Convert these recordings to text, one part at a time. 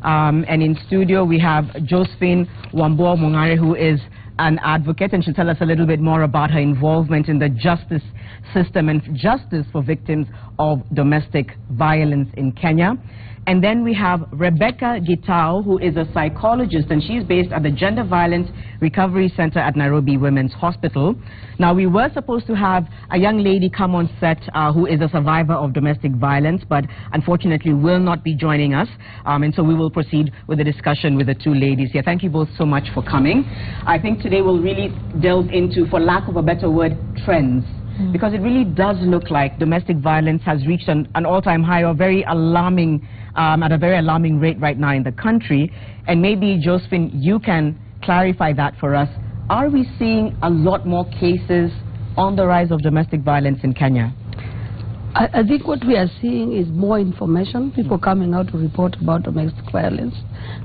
And in studio, we have Josephine Wamboa-Mongare, who is an advocate, and she'll tell us a little bit more about her involvement in the justice system and justice for victims of domestic violence in Kenya. And then we have Rebecca Gitao, who is a psychologist, and she's based at the Gender Violence Recovery Center at Nairobi Women's Hospital. Now, we were supposed to have a young lady come on set who is a survivor of domestic violence, but unfortunately will not be joining us. And so we will proceed with the discussion with the two ladies here. Thank you both so much for coming. I think today we'll really delve into, for lack of a better word, trends. Because it really does look like domestic violence has reached an all-time high, or very alarming, at a very alarming rate right now in the country. And maybe, Josephine, you can clarify that for us. Are we seeing a lot more cases on the rise of domestic violence in Kenya? I think what we are seeing is more information, people coming out to report about domestic violence,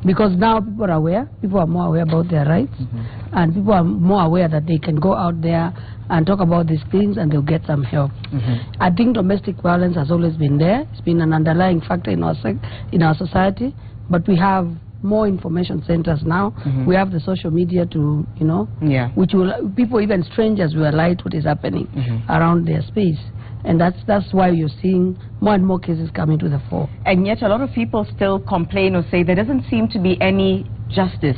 because now people are aware, people are more aware about their rights, and people are more aware that they can go out there and talk about these things and they'll get some help. I think domestic violence has always been there. It's been an underlying factor in our society, but we have more information centers now. We have the social media to, you know, which will, people, even strangers, will highlight what is happening around their space. And that's why you're seeing more and more cases coming to the fore. And yet a lot of people still complain or say there doesn't seem to be any justice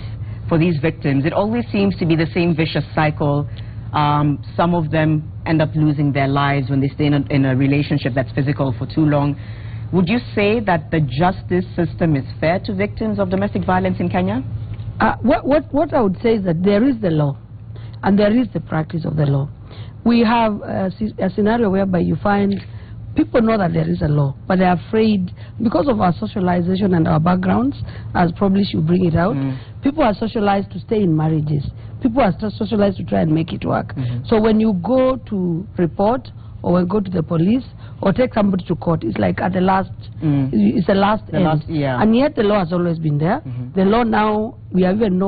for these victims. It always seems to be the same vicious cycle. Some of them end up losing their lives when they stay in a relationship that's physical for too long. Would you say that the justice system is fair to victims of domestic violence in Kenya? What I would say is that there is the law, and there is the practice of the law. We have a scenario whereby you find people know that there is a law, but they're afraid, because of our socialization and our backgrounds, as probably should bring it out, people are socialized to stay in marriages. People are socialized to try and make it work. So when you go to report, or when you go to the police, or take somebody to court, it's like at the last, it's the last end. And yet the law has always been there. The law now, we have even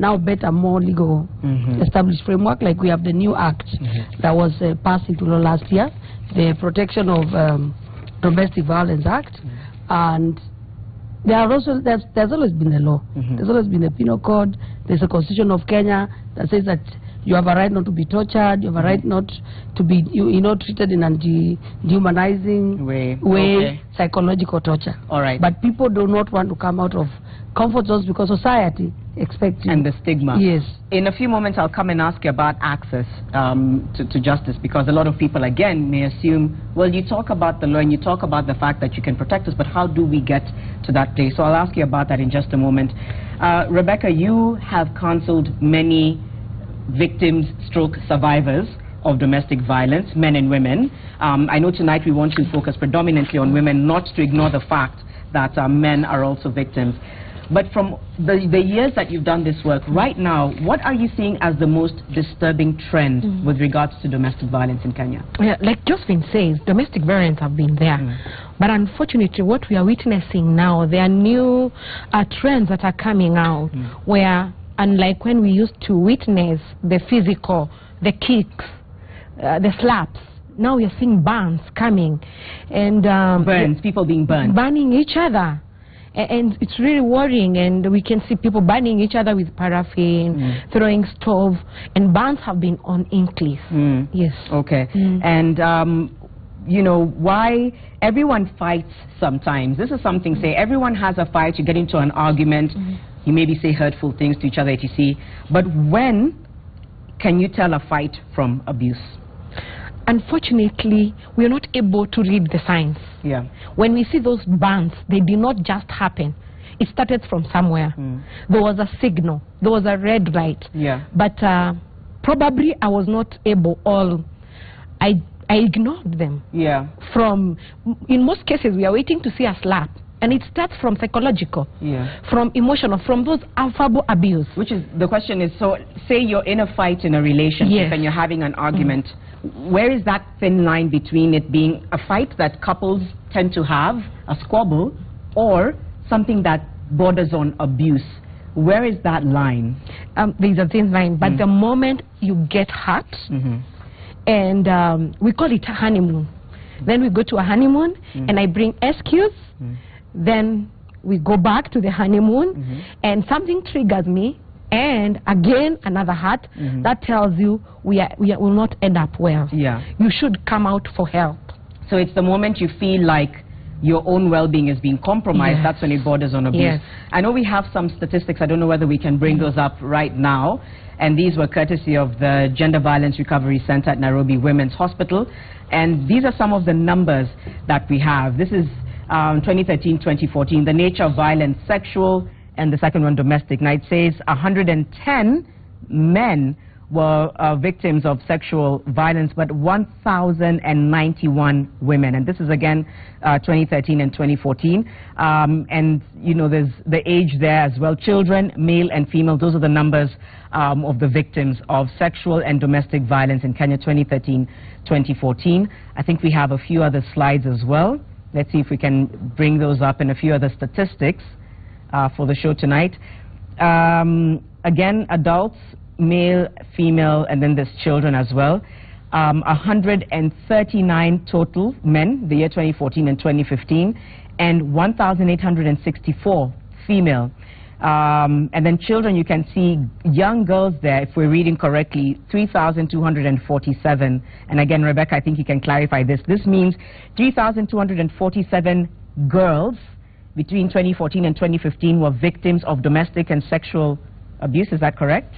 now better, more legal established framework, like we have the new act that was passed into law last year, the Protection of Domestic Violence Act, and there are also, there's always been the law. There's always been the penal code. There's a constitution of Kenya that says that you have a right not to be tortured, you have a right not to be, treated in a dehumanizing way, psychological torture. But people do not want to come out of comfort zones because society expects you. And the stigma. Yes. In a few moments, I'll come and ask you about access to justice, because a lot of people, again, may assume, well, you talk about the law and you talk about the fact that you can protect us, but how do we get to that place? So I'll ask you about that in just a moment. Rebecca, you have counseled many victims stroke survivors of domestic violence, men and women. I know tonight we want to focus predominantly on women, not to ignore the fact that men are also victims. But from the years that you've done this work, right now, what are you seeing as the most disturbing trend with regards to domestic violence in Kenya? Yeah, like Josephine says, domestic violence have been there. But unfortunately, what we are witnessing now, there are new trends that are coming out, where, unlike when we used to witness the physical, the kicks, the slaps, now we are seeing burns coming. And burns, people being burned. Burning each other. And it's really worrying, and we can see people burning each other with paraffin, throwing stove, and burns have been on increase. Yes. Okay. And you know, why everyone fights sometimes. This is something, say, everyone has a fight, you get into an argument, you maybe say hurtful things to each other, etc. But when can you tell a fight from abuse? Unfortunately, we are not able to read the signs. When we see those burns, they did not just happen. It started from somewhere. There was a signal. There was a red light. But probably I was not able, or I ignored them. From, in most cases, we are waiting to see a slap. And it starts from psychological, from emotional, from those verbal abuse. Which is, the question is, so say you're in a fight in a relationship and you're having an argument. Where is that thin line between it being a fight that couples tend to have, a squabble, or something that borders on abuse? Where is that line? There's a thin line, but the moment you get hurt, and we call it a honeymoon. Then we go to a honeymoon, and I bring excuse, then we go back to the honeymoon, and something triggers me, and again another heart that tells you we will not end up well. Yeah. You should come out for help. So it's the moment you feel like your own well-being is being compromised, that's when it borders on abuse. Yes. I know we have some statistics. I don't know whether we can bring those up right now. And these were courtesy of the Gender Violence Recovery Center at Nairobi Women's Hospital. And these are some of the numbers that we have. This is 2013-2014, the nature of violence, sexual, and the second one, domestic. Now it says 110 men were victims of sexual violence, but 1,091 women. And this is again 2013 and 2014. And, you know, there's the age there as well. Children, male and female, those are the numbers of the victims of sexual and domestic violence in Kenya, 2013-2014. I think we have a few other slides as well. Let's see if we can bring those up, and a few other statistics for the show tonight. Again, adults, male, female, and then there's children as well. 139 total men, the year 2014 and 2015, and 1,864 female. And then children, you can see young girls there, if we're reading correctly, 3,247. And again, Rebecca, I think you can clarify this. This means 3,247 girls between 2014 and 2015 were victims of domestic and sexual abuse. Is that correct?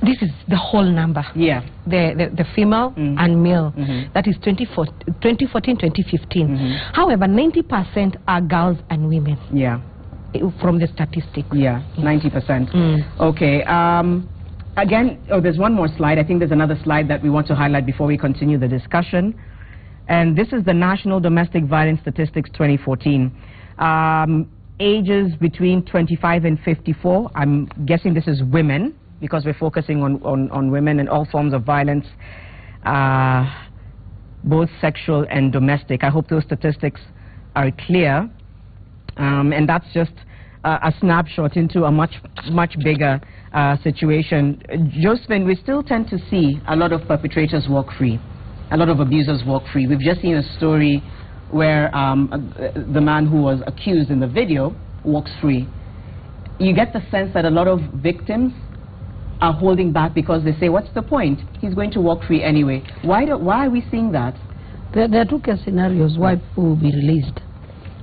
This is the whole number. Yeah. The female and male. That is 2014-2015. However, 90% are girls and women. Yeah. From the statistics. Yeah, 90%. Okay. Again, there's one more slide. I think there's another slide that we want to highlight before we continue the discussion. And this is the National Domestic Violence Statistics 2014. Ages between 25 and 54. I'm guessing this is women, because we're focusing on women and all forms of violence, both sexual and domestic. I hope those statistics are clear. And that's just a snapshot into a much bigger situation. Josephine, we still tend to see a lot of perpetrators walk free. A lot of abusers walk free. We've just seen a story where the man who was accused in the video walks free. You get the sense that a lot of victims are holding back because they say, what's the point? He's going to walk free anyway. Why are we seeing that? There are two case scenarios why people will be released.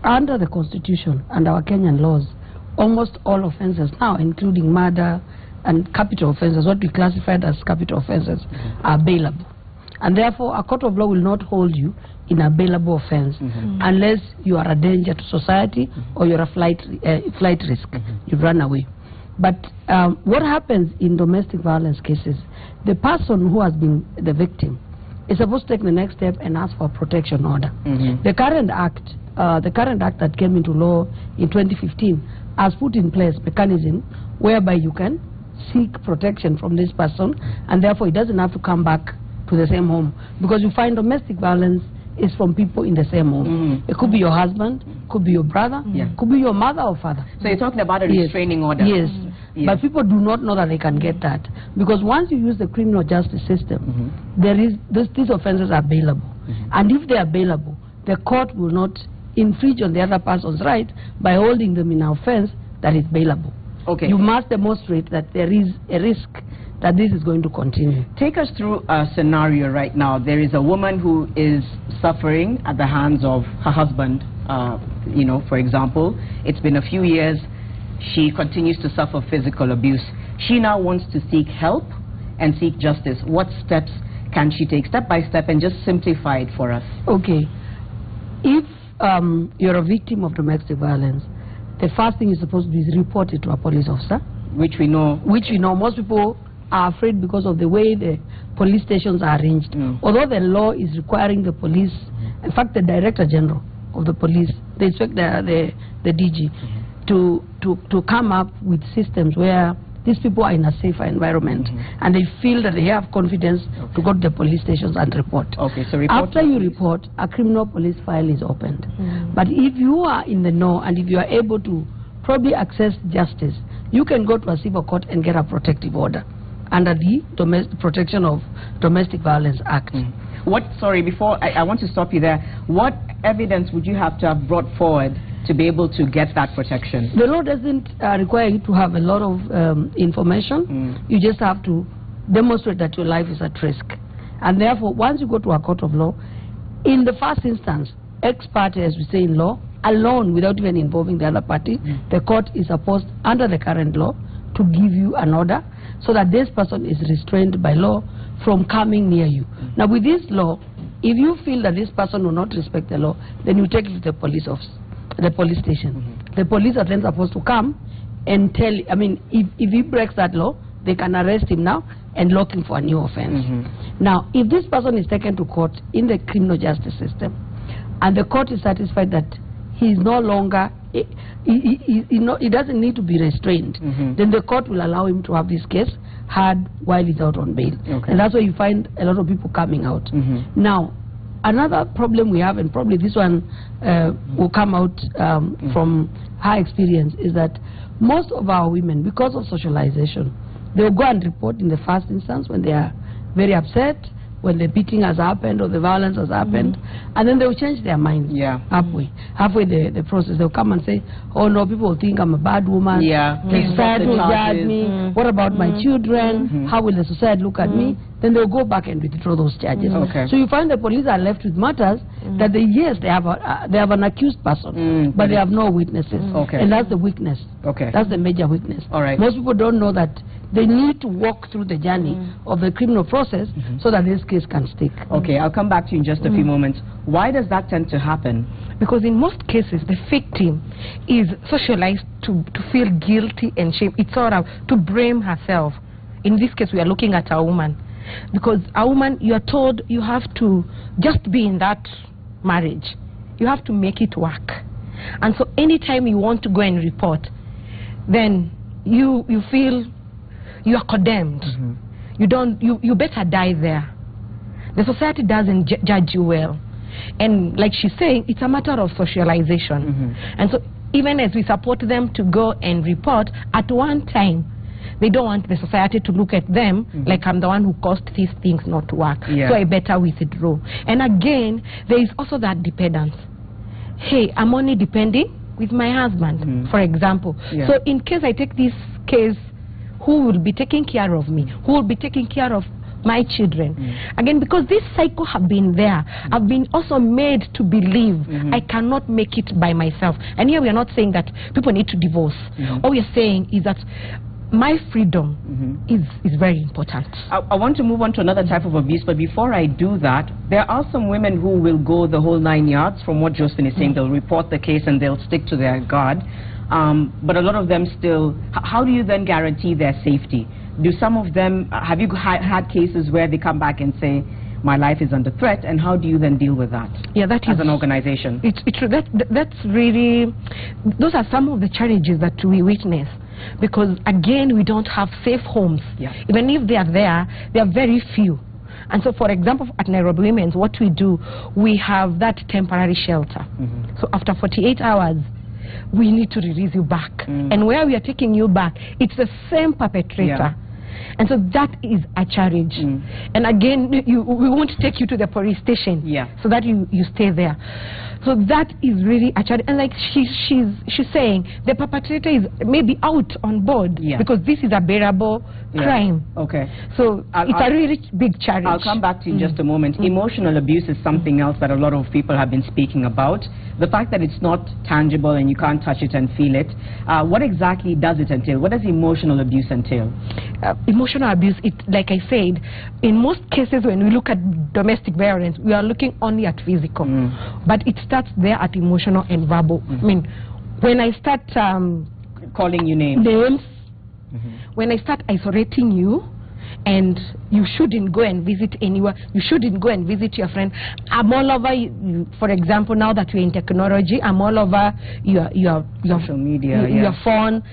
Under the Constitution and our Kenyan laws, almost all offenses now, including murder and capital offenses, what we classified as capital offenses, are bailable. And therefore, a court of law will not hold you in a bailable offense unless you are a danger to society or you're a flight risk. You run away. But what happens in domestic violence cases, the person who has been the victim is supposed to take the next step and ask for a protection order. The current act that came into law in 2015 has put in place mechanism whereby you can seek protection from this person, and therefore it doesn't have to come back to the same home, because you find domestic violence is from people in the same home. It could be your husband, could be your brother, could be your mother or father. So you're talking about a restraining order. Yes. But people do not know that they can get that, because once you use the criminal justice system, these offenses are bailable. And if they are bailable, the court will not infringe on the other person's right by holding them in an offense that is bailable. Okay. You must demonstrate that there is a risk that this is going to continue. Take us through a scenario right now. There is a woman who is suffering at the hands of her husband, you know, for example. It's been a few years. She continues to suffer physical abuse. She now wants to seek help and seek justice. What steps can she take, step by step, and just simplify it for us? Okay. If you're a victim of domestic violence, the first thing you're supposed to do is report it to a police officer. Which we know. Most people are afraid because of the way the police stations are arranged. Although the law is requiring the police, in fact the Director General of the police, the DG, to come up with systems where these people are in a safer environment and they feel that they have confidence to go to the police stations and report. Okay, so after you report, a criminal police file is opened. But if you are in the know and if you are able to probably access justice, you can go to a civil court and get a protective order under the Protection of Domestic Violence Act. Sorry, before I want to stop you there. What evidence would you have to have brought forward to be able to get that protection? The law doesn't require you to have a lot of information. You just have to demonstrate that your life is at risk. And therefore, once you go to a court of law, in the first instance, ex parte, as we say in law, alone, without even involving the other party, the court is supposed, under the current law, to give you an order so that this person is restrained by law from coming near you. Now, with this law, if you feel that this person will not respect the law, then you take it to the police office, the police station. The police are then supposed to come and tell, I mean, if he breaks that law, they can arrest him now and lock him for a new offense. Now, if this person is taken to court in the criminal justice system, and the court is satisfied that he is no longer, he doesn't need to be restrained, then the court will allow him to have this case heard while he's out on bail. And that's why you find a lot of people coming out. Now, another problem we have, and probably this one will come out from high experience, is that most of our women, because of socialization, they'll go and report in the first instance when they are very upset, when the beating has happened or the violence has happened, and then they'll change their mind halfway the process. They'll come and say, oh no, people will think I'm a bad woman, the society will judge me, what about my children, how will the society look at me? Then they'll go back and withdraw those charges. So you find the police are left with matters that yes, they have an accused person, but they have no witnesses. And that's the weakness. That's the major weakness. Most people don't know that they need to walk through the journey of the criminal process so that this case can stick. I'll come back to you in just a few moments. Why does that tend to happen? Because in most cases, the victim is socialized to feel guilty and shame. It's sort of to blame herself. In this case, we are looking at a woman. Because a woman, you are told you have to just be in that marriage. You have to make it work. And so anytime you want to go and report, then you feel you are condemned. You better die there. The society doesn't judge you well. And like she's saying, it's a matter of socialization. And so even as we support them to go and report, at one time, they don't want the society to look at them like I'm the one who caused these things not to work. So I better withdraw. And again, there is also that dependence. Hey, I'm only depending with my husband, for example. So in case I take this case, who will be taking care of me? Who will be taking care of my children? Again, because this cycle have been there, I've been also made to believe I cannot make it by myself. And here we are not saying that people need to divorce. All we are saying is that my freedom is very important. I want to move on to another type of abuse, but before I do that, there are some women who will go the whole 9 yards. From what Josephine is saying, they'll report the case and they'll stick to their guard. But a lot of them still, how do you then guarantee their safety? Do some of them, have you had cases where they come back and say, my life is under threat, and how do you then deal with that? That is, as an organization? That's really, those are some of the challenges that we witness. Because again, we don't have safe homes. Even if they are there, they are very few. And so, for example, at Nairobi Women's, what we do, we have that temporary shelter. So after 48 hours, we need to release you back. And where we are taking you back, it's the same perpetrator. And so that is a challenge. And again, we won't take you to the police station so that you stay there. So that is really a challenge. And like she's saying, the perpetrator is maybe out on board because this is a bearable crime. So it's a really big challenge. I'll come back to you in just a moment. Emotional abuse is something else that a lot of people have been speaking about. The fact that it's not tangible and you can't touch it and feel it. What exactly does it entail? What does emotional abuse entail? Emotional abuse, like I said, in most cases when we look at domestic violence, we are looking only at physical. But it starts there at emotional and verbal. I mean, when I start calling you names, when I start isolating you, and you shouldn't go and visit anywhere, you shouldn't go and visit your friend. I'm all over you. For example, now that we're in technology, I'm all over your social media, your phone.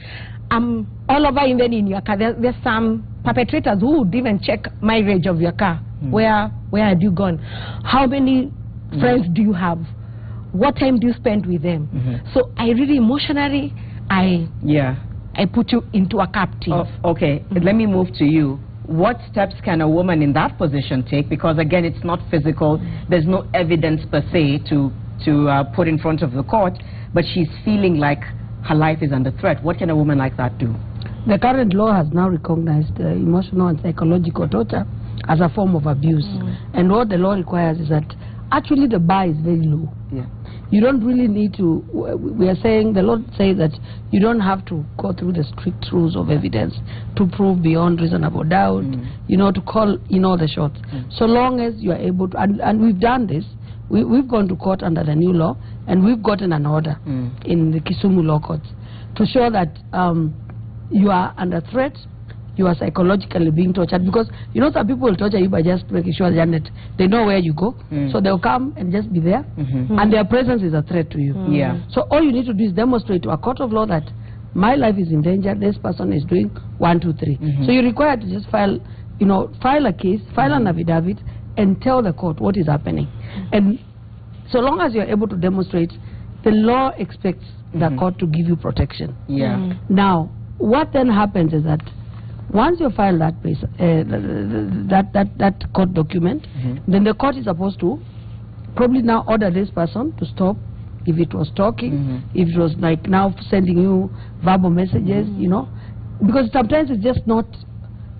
I'm all over even in your car. There's some perpetrators who would even check mileage of your car. Where have you gone? How many friends do you have? What time do you spend with them? So I really emotionally, I put you into a captive. Let me move to you. What steps can a woman in that position take? Because again, it's not physical. There's no evidence per se to to put in front of the court, but she's feeling like her life is under threat. What can a woman like that do? The current law has now recognized emotional and psychological torture as a form of abuse. And what the law requires is that actually the bar is very low. Yeah. You don't really need to, we are saying, the law says that you don't have to go through the strict rules of evidence to prove beyond reasonable doubt, you know, to call, you know, the shots. So long as you are able to, and we've done this, we've gone to court under the new law, and we've gotten an order in the Kisumu law courts to show that you are under threat, you are psychologically being tortured, because you know some people will torture you by just making sure that they know where you go, so they'll come and just be there, and their presence is a threat to you. So all you need to do is demonstrate to a court of law that my life is in danger, this person is doing 1, 2, 3. So you're required to just file a case, file an affidavit, and tell the court what is happening. And so long as you're able to demonstrate, the law expects the court to give you protection. Now, what then happens is that once you file that that court document, then the court is supposed to probably now order this person to stop, if it was talking, if it was like now sending you verbal messages, you know, because sometimes it's just not,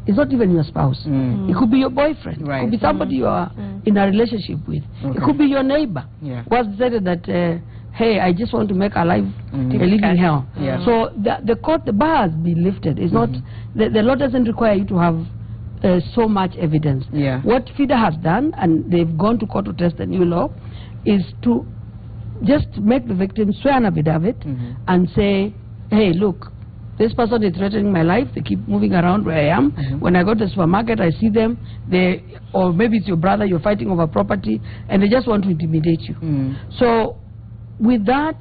it's not even your spouse. It could be your boyfriend. It could be somebody you are in a relationship with. It could be your neighbor who has decided that, hey, I just want to make our life a living hell. So the bar has been lifted. It's not, the law doesn't require you to have so much evidence. What FIDA has done, and they've gone to court to test the new law, is to just make the victim swear an affidavit and say, hey, look, this person is threatening my life. They keep moving around where I am. When I go to the supermarket, I see them. Or maybe it's your brother, you're fighting over property, and they just want to intimidate you. So with that,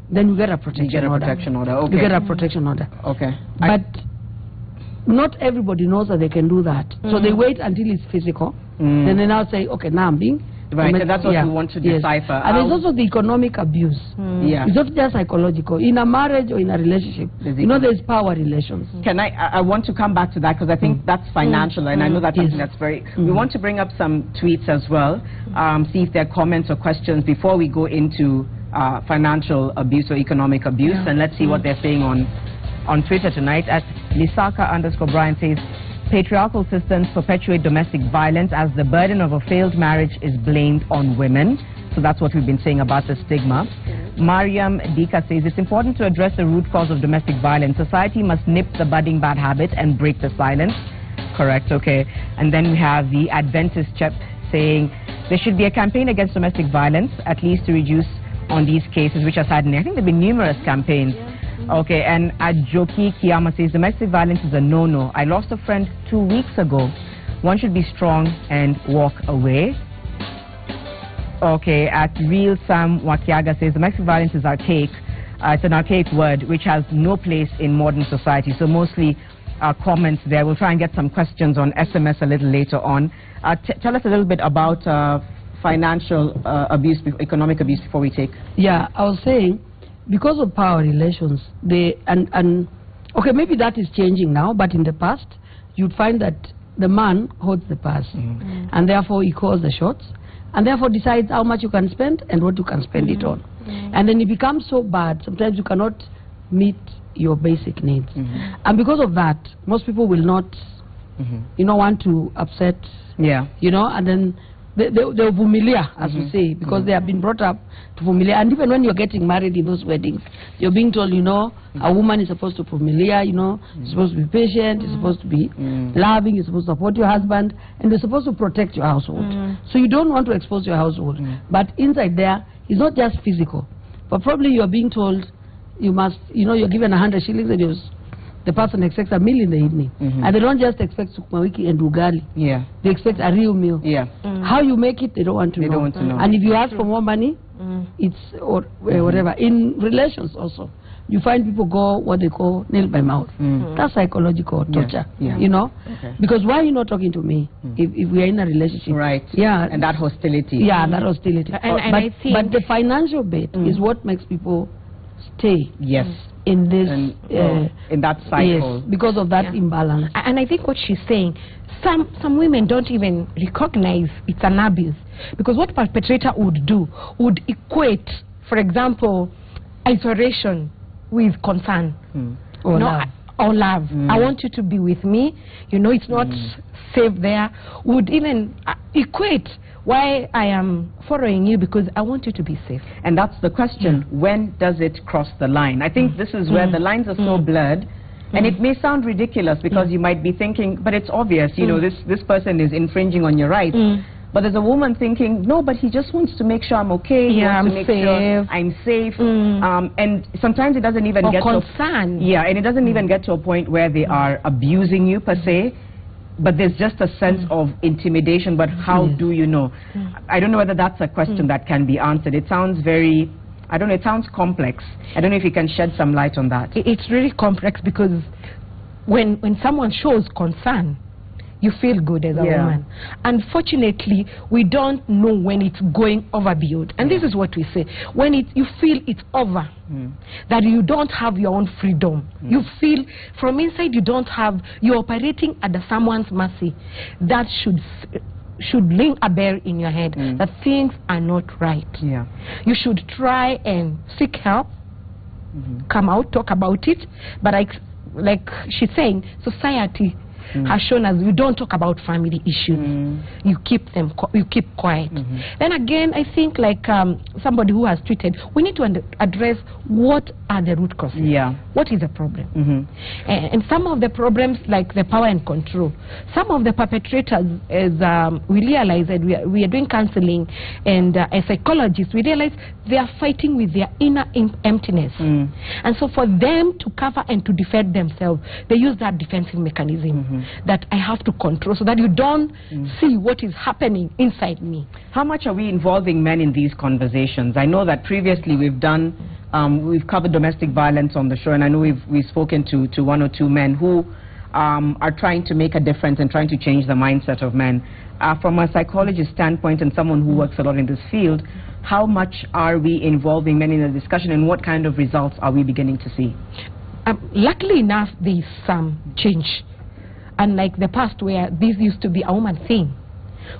then you get a protection order. Okay. You get a protection order. Okay. But not everybody knows that they can do that. So they wait until it's physical. Then they now say, okay, now I'm being... Right, so that's what we want to decipher. And there's also the economic abuse. It's not just psychological. In a marriage or in a relationship, you know, there's power relations. Can I want to come back to that, because I think that's financial, and I know that's something that's very... We want to bring up some tweets as well, see if there are comments or questions before we go into financial abuse or economic abuse, and let's see what they're saying on Twitter tonight. At Lisaka_Brian says, patriarchal systems perpetuate domestic violence as the burden of a failed marriage is blamed on women. So that's what we've been saying about the stigma. Mariam Dika says, it's important to address the root cause of domestic violence. Society must nip the budding bad habit and break the silence. Correct, okay. And then we have the Adventist chap saying, there should be a campaign against domestic violence, at least to reduce on these cases which are saddening. I think there have been numerous campaigns. Okay, and Ajoki Kiyama says, domestic violence is a no-no. I lost a friend 2 weeks ago. One should be strong and walk away. Okay, at Real Sam Wakiaga says, domestic violence is archaic. It's an archaic word which has no place in modern society. So mostly comments there. We'll try and get some questions on SMS a little later on. Tell us a little bit about financial abuse, economic abuse before we take. Yeah, I was saying, because of power relations, okay, maybe that is changing now, but in the past, you'd find that the man holds the purse, and therefore he calls the shots, and therefore decides how much you can spend and what you can spend it on. And then it becomes so bad, sometimes you cannot meet your basic needs. And because of that, most people will not, you know, want to upset, you know, and then they're familiar, as we say, because they have been brought up to familiar. And even when you're getting married in those weddings, you're being told, you know, a woman is supposed to familiar, you know, you're supposed to be patient, you're supposed to be loving, you're supposed to support your husband, and they're supposed to protect your household. So you don't want to expose your household. But inside there, it's not just physical, but probably you're being told you must, you know, you're given 100 shillings and the person expects a meal in the evening. And they don't just expect sukuma wiki and ugali. They expect a real meal. How you make it, they don't want to know. And if you ask for more money, it's or whatever. In relations also, you find people go what they call nail by mouth. That's psychological torture, you know? Because why are you not talking to me if we are in a relationship? And that hostility. That hostility. But the financial bit is what makes people stay. In this, in that cycle, because of that imbalance. And I think what she's saying, some women don't even recognize it's an abuse. Because what perpetrator would do would equate, for example, isolation with concern. Or love. Or love. I want you to be with me. You know, it's not safe there. Would even equate why I am following you, because I want you to be safe. And that's the question. When does it cross the line? I think this is where the lines are so blurred. And it may sound ridiculous because you might be thinking, but it's obvious, you know, this person is infringing on your rights. But there's a woman thinking, no, but he just wants to make sure I'm okay. He wants to make sure I'm safe. And sometimes it doesn't even get concern. And it doesn't even get to a point where they are abusing you per se. But there's just a sense of intimidation. But how do you know? I don't know whether that's a question that can be answered. It sounds very, I don't know, it sounds complex. I don't know if you can shed some light on that. It's really complex because when someone shows concern, you feel good as a woman. Unfortunately, we don't know when it's going overboard. And this is what we say. When you feel it's over, that you don't have your own freedom. You feel from inside you don't have, you're operating under someone's mercy. That should ring a bell in your head that things are not right. You should try and seek help, come out, talk about it. But like she's saying, society has shown us we don't talk about family issues. You keep quiet. Then again, I think like somebody who has tweeted, we need to address what are the root causes. What is the problem? And some of the problems, like the power and control, some of the perpetrators, as we realize that we are doing counseling, and as psychologists we realize they are fighting with their inner emptiness. And so for them to cover and to defend themselves, they use that defensive mechanism. That I have to control so that you don't see what is happening inside me. How much are we involving men in these conversations? I know that previously we've covered domestic violence on the show, and I know we've spoken to one or two men who are trying to make a difference and trying to change the mindset of men. From a psychologist standpoint and someone who works a lot in this field, how much are we involving men in the discussion, and what kind of results are we beginning to see? Luckily enough, there's some change. Unlike the past where this used to be a woman thing.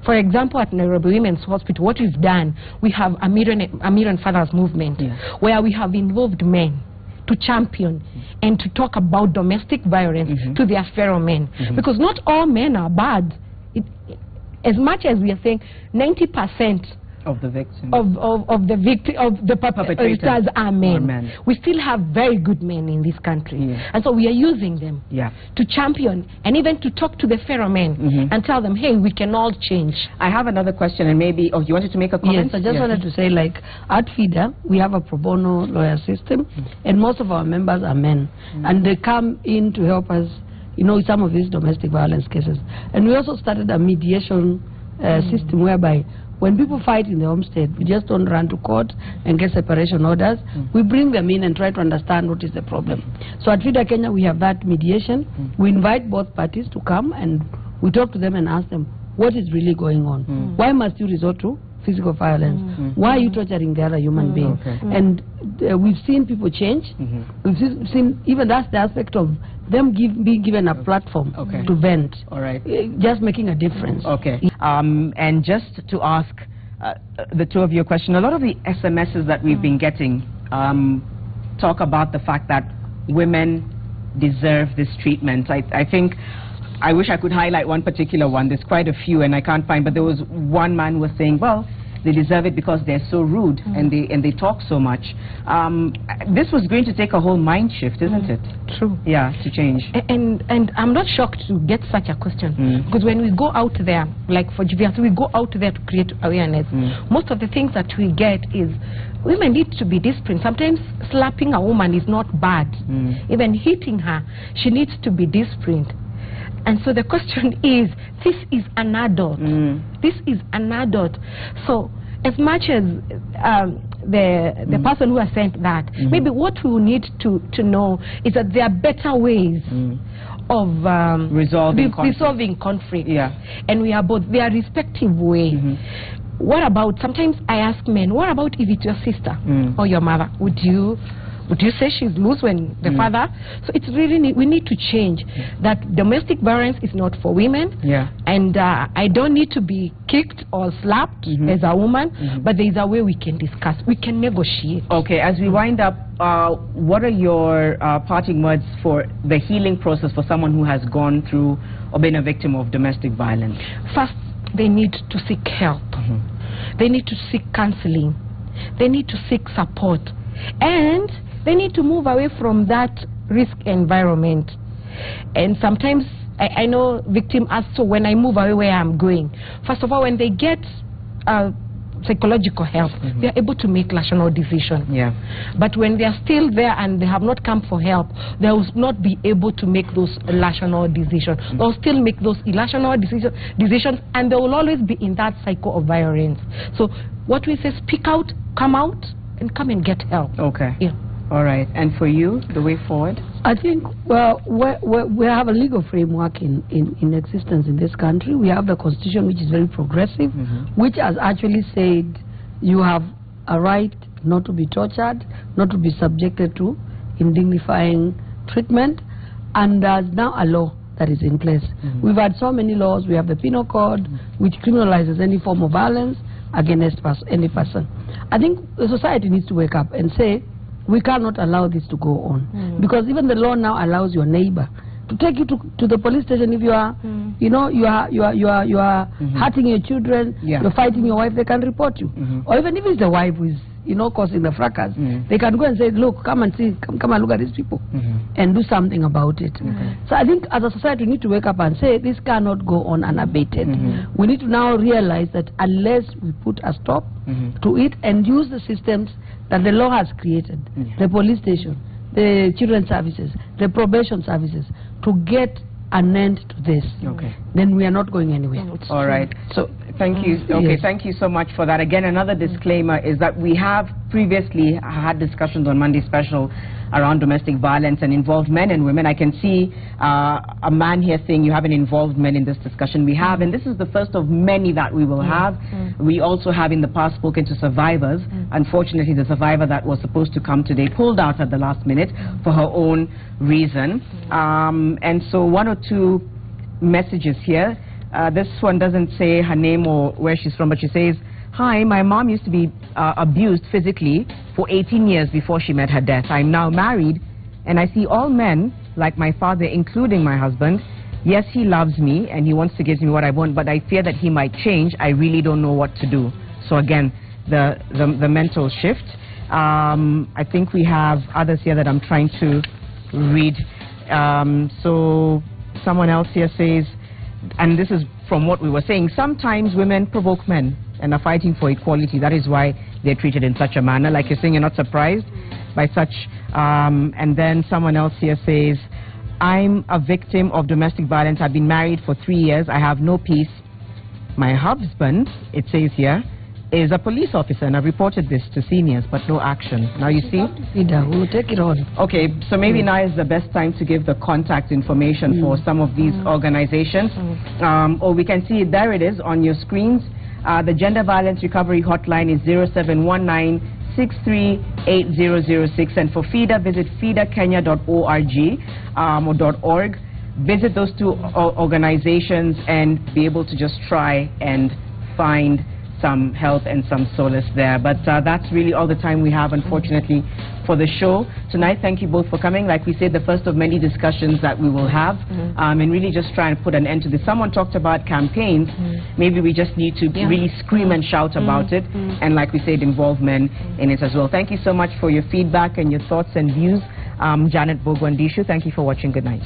For example, at Nairobi Women's Hospital, what we've done, we have a Million Fathers movement, where we have involved men to champion and to talk about domestic violence to their fellow men. Because not all men are bad. As much as we are saying 90% of the victims of the perpetrators are men. We still have very good men in this country, and so we are using them to champion and even to talk to the fellow men and tell them, hey, we can all change. I have another question, and maybe you wanted to make a comment? Yes, I just wanted to say, like at FIDA we have a pro bono lawyer system, and most of our members are men, and they come in to help us, you know, some of these domestic violence cases. And we also started a mediation system whereby when people fight in the homestead, we just don't run to court and get separation orders. We bring them in and try to understand what is the problem. So at FIDA Kenya, we have that mediation. We invite both parties to come and we talk to them and ask them, what is really going on? Why must you resort to physical violence? Why are you torturing the other human being? And we've seen people change. We've seen even that's the aspect of them being given a platform to vent. Just making a difference. And just to ask the two of you a question, a lot of the SMSs that we've been getting talk about the fact that women deserve this treatment. I think I wish I could highlight one particular one. There's quite a few and I can't find, but there was one man who was saying, well, they deserve it because they're so rude and they talk so much. This was going to take a whole mind shift, isn't it? True. Yeah, to change. And I'm not shocked to get such a question because when we go out there, like for GVS, we go out there to create awareness. Most of the things that we get is women need to be disciplined. Sometimes slapping a woman is not bad. Even hitting her, she needs to be disciplined. And so the question is, this is an adult. This is an adult. So as much as the person who has sent that, maybe what we need to know is that there are better ways of resolving conflict. And we are both, they are respective ways. What about, sometimes I ask men, what about if it's your sister or your mother? Would Would you say she's loose when the father? So it's really we need to change that domestic violence is not for women. Yeah. And I don't need to be kicked or slapped as a woman, but there is a way we can discuss. We can negotiate. Okay, as we wind up, what are your parting words for the healing process for someone who has gone through or been a victim of domestic violence? First, they need to seek help. They need to seek counseling. They need to seek support. And they need to move away from that risk environment. And sometimes I know victims ask, so when I move away, where I'm going? First of all, when they get psychological help, they are able to make rational decisions. Yeah. But when they are still there and they have not come for help, they will not be able to make those rational decisions. They'll still make those irrational decisions, and they will always be in that cycle of violence. So what we say, speak out, and come and get help. Okay. Yeah. All right. And for you, the way forward? I think, well, we have a legal framework in existence in this country. We have the Constitution, which is very progressive, which has actually said you have a right not to be tortured, not to be subjected to indignifying treatment, and there's now a law that is in place. We've had so many laws. We have the Penal Code, which criminalizes any form of violence against any person. I think the society needs to wake up and say, we cannot allow this to go on, because even the law now allows your neighbor to take you to the police station if you are, you know, you are hurting your children, you're fighting your wife. They can report you, or even if it's the wife who is, you know, causing the fracas, they can go and say, look, come and see, come and look at these people, and do something about it. So I think as a society we need to wake up and say this cannot go on unabated. We need to now realize that unless we put a stop to it and use the systems that the law has created, the police station, the children's services, the probation services, to get an end to this, then we are not going anywhere. All right. So thank you. Okay, thank you so much for that. Again, another disclaimer is that we have previously had discussions on Monday Special around domestic violence and involved men and women. I can see a man here saying you haven't involved men in this discussion. We have, and this is the first of many that we will have. We also have in the past spoken to survivors. Unfortunately, the survivor that was supposed to come today pulled out at the last minute for her own reason. And so one or two messages here. This one doesn't say her name or where she's from, but she says, hi, my mom used to be abused physically for 18 years before she met her death. I'm now married, and I see all men, like my father, including my husband. Yes, he loves me, and he wants to give me what I want, but I fear that he might change. I really don't know what to do. So again, the mental shift. I think we have others here that I'm trying to read. So someone else here says, and this is from what we were saying, sometimes women provoke men and are fighting for equality. That is why they're treated in such a manner. Like you're saying, you're not surprised by such. And then someone else here says, I'm a victim of domestic violence. I've been married for 3 years. I have no peace. My husband, it says here, is a police officer, and I've reported this to seniors, but no action. Now you see? We'll take it on. Okay, so maybe now is the best time to give the contact information for some of these organizations. Or we can see it, there it is on your screens. The Gender Violence Recovery Hotline is 0719-638006, and for FIDA, visit fidakenya.org or .org. Visit those two organizations and be able to just try and find some help and some solace there. But that's really all the time we have, unfortunately, for the show tonight. Thank you both for coming. Like we said, the first of many discussions that we will have, and really just try and put an end to this. Someone talked about campaigns. Maybe we just need to really scream and shout about it, and like we said, involve men in it as well. Thank you so much for your feedback and your thoughts and views. Janet Bogwandishu, thank you for watching. Good night.